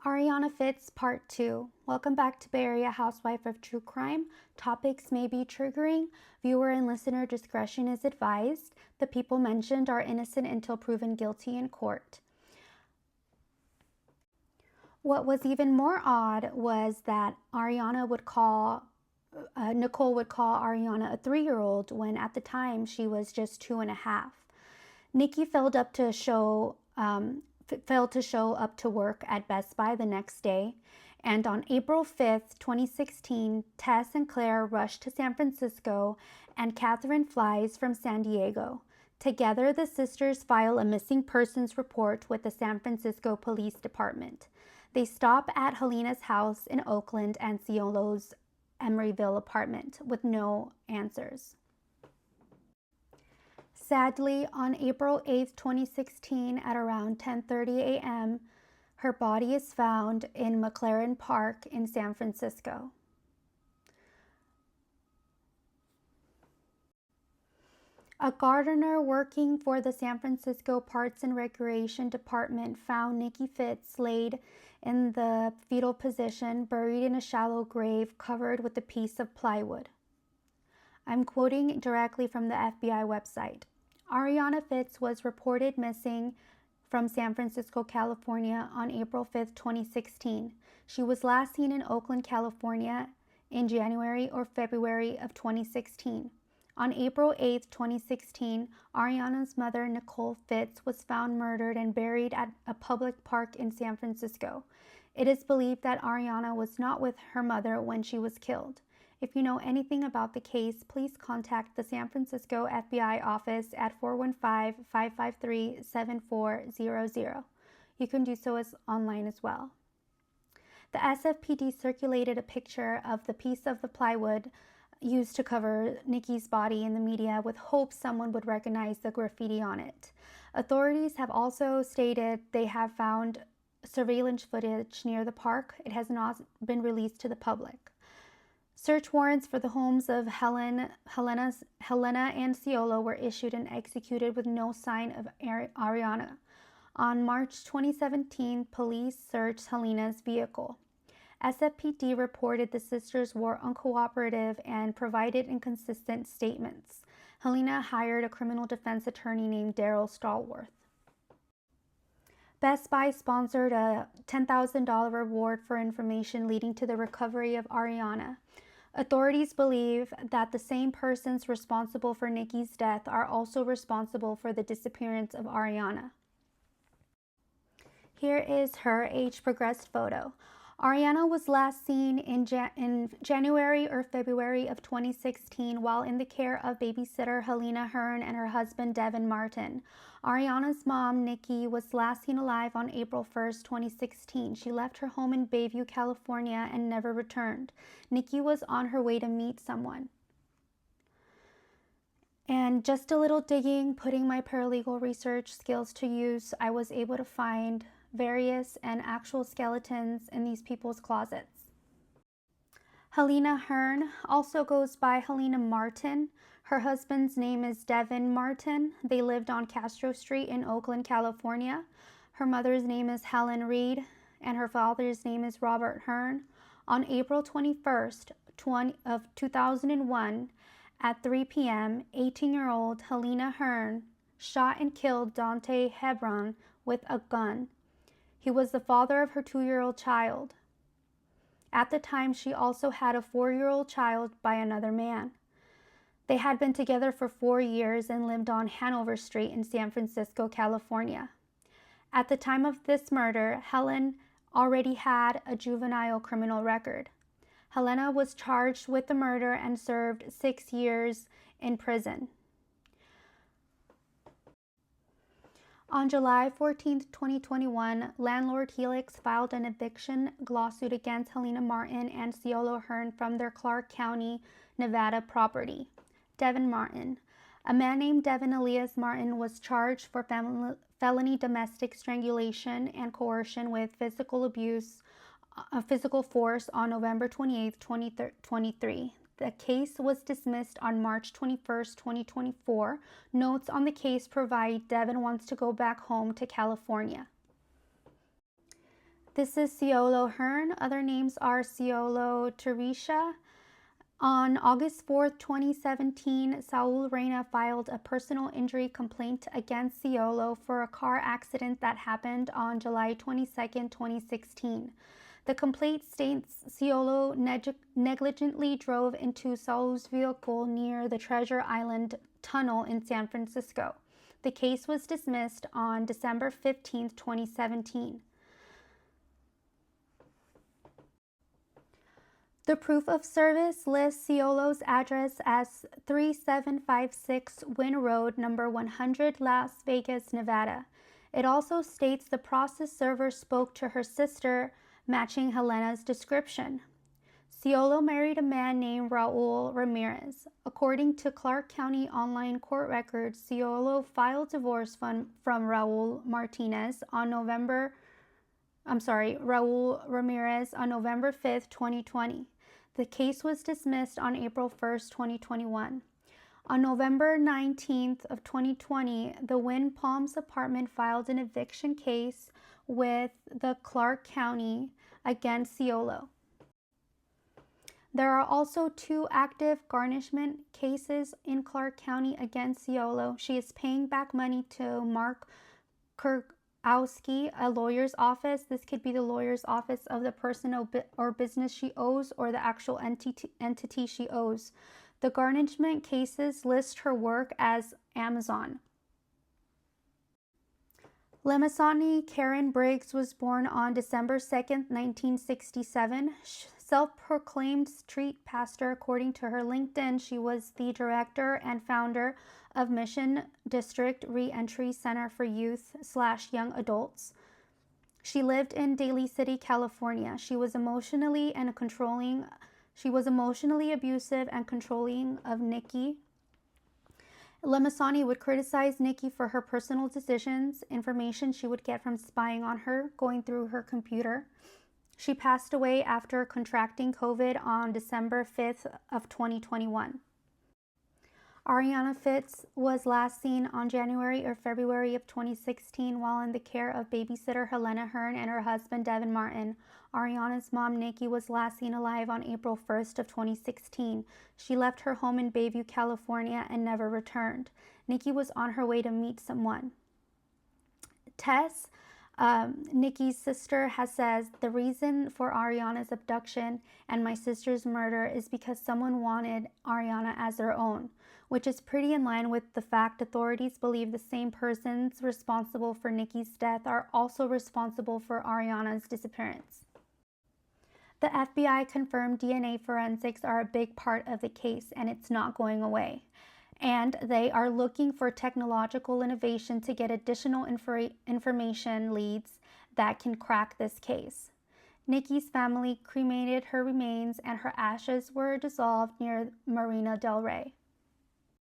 Arianna Fitz, Part 2. Welcome back to Bay Area Housewife of True Crime. Topics may be triggering. Viewer and listener discretion is advised. The people mentioned are innocent until proven guilty in court. What was even more odd was that Nicole would call Arianna a 3-year-old when at the time she was just 2.5. Nikki failed to show up to work at Best Buy the next day, and on April 5th, 2016, Tess and Claire rushed to San Francisco and Catherine flies from San Diego. Together, the sisters file a missing persons report with the San Francisco Police Department. They stop at Helena's house in Oakland and Ciolo's Emeryville apartment with no answers. Sadly, on April 8, 2016, at around 10:30 a.m., her body is found in McLaren Park in San Francisco. A gardener working for the San Francisco Parks and Recreation Department found Nikki Fitz laid in the fetal position, buried in a shallow grave covered with a piece of plywood. I'm quoting directly from the FBI website. Arianna Fitz was reported missing from San Francisco, California on April 5, 2016. She was last seen in Oakland, California in January or February of 2016. On April 8, 2016, Arianna's mother, Nicole Fitz, was found murdered and buried at a public park in San Francisco. It is believed that Arianna was not with her mother when she was killed. If you know anything about the case, please contact the San Francisco FBI office at 415-553-7400. You can do so online as well. The SFPD circulated a picture of the piece of the plywood used to cover Nikki's body in the media with hopes someone would recognize the graffiti on it. Authorities have also stated they have found surveillance footage near the park. It has not been released to the public. Search warrants for the homes of Helena and Ciolo were issued and executed with no sign of Arianna. On March 2017, police searched Helena's vehicle. SFPD reported the sisters were uncooperative and provided inconsistent statements. Helena hired a criminal defense attorney named Daryl Stallworth. Best Buy sponsored a $10,000 reward for information leading to the recovery of Arianna. Authorities believe that the same persons responsible for Nikki's death are also responsible for the disappearance of Arianna. Here is her age-progressed photo. Arianna was last seen in January or February of 2016 while in the care of babysitter Helena Hearn and her husband Devin Martin. Arianna's mom, Nikki, was last seen alive on April 1st, 2016. She left her home in Bayview, California and never returned. Nikki was on her way to meet someone. And just a little digging, putting my paralegal research skills to use, I was able to find various and actual skeletons in these people's closets. Helena Hearn also goes by Helena Martin. Her husband's name is Devin Martin. They lived on Castro Street in Oakland, California. Her mother's name is Helen Reed and her father's name is Robert Hearn. On April 21st, 2001, at 3 p.m., 18-year-old Helena Hearn shot and killed Dante Hebron with a gun. He was the father of her 2-year-old child. At the time, she also had a 4-year-old child by another man. They had been together for 4 years and lived on Hanover Street in San Francisco, California. At the time of this murder, Helen already had a juvenile criminal record. Helena was charged with the murder and served 6 years in prison. On July 14, 2021, landlord Helix filed an eviction lawsuit against Helena Martin and Ciolo Hearn from their Clark County, Nevada property. Devin Martin. A man named Devin Elias Martin was charged for felony domestic strangulation and coercion with physical force on November 28, 2023. The case was dismissed on March 21, 2024. Notes on the case provide Devin wants to go back home to California. This is Ciolo Hearn. Other names are Ciolo Teresha. On August 4th, 2017, Saul Reyna filed a personal injury complaint against Ciolo for a car accident that happened on July 22nd, 2016. The complaint states Ciolo negligently drove into Saul's vehicle near the Treasure Island Tunnel in San Francisco. The case was dismissed on December 15th, 2017. The proof of service lists Ciolo's address as 3756 Wynn Road, number 100, Las Vegas, Nevada. It also states the process server spoke to her sister, matching Helena's description. Ciolo married a man named Raul Ramirez. According to Clark County online court records, Ciolo filed divorce from Raul Ramirez on November 5th, 2020. The case was dismissed on April 1st, 2021. On November 19th of 2020, the Wynn Palms apartment filed an eviction case with the Clark County against Ciolo. There are also 2 active garnishment cases in Clark County against Ciolo. She is paying back money to Mark Kurkowski, a lawyer's office. This could be the lawyer's office of the person or business she owes, or the actual entity she owes. The garnishment cases list her work as Amazon. Lemasani Karen Briggs was born on December 2nd, 1967. Self-proclaimed street pastor, according to her LinkedIn, she was the director and founder of Mission District Reentry Center for Youth/Young Adults. She lived in Daly City, California. She was emotionally abusive and controlling of Nikki. Lemasani would criticize Nikki for her personal decisions, information she would get from spying on her, going through her computer. She passed away after contracting COVID on December 5th of 2021. Arianna Fitz was last seen on January or February of 2016 while in the care of babysitter Helena Hearn and her husband Devin Martin. Arianna's mom, Nikki, was last seen alive on April 1st of 2016. She left her home in Bayview, California and never returned. Nikki was on her way to meet someone. Tess, Nikki's sister, has said, the reason for Arianna's abduction and my sister's murder is because someone wanted Arianna as their own, which is pretty in line with the fact authorities believe the same persons responsible for Nikki's death are also responsible for Arianna's disappearance. The FBI confirmed DNA forensics are a big part of the case, and it's not going away. And they are looking for technological innovation to get additional information leads that can crack this case. Nikki's family cremated her remains and her ashes were dissolved near Marina del Rey.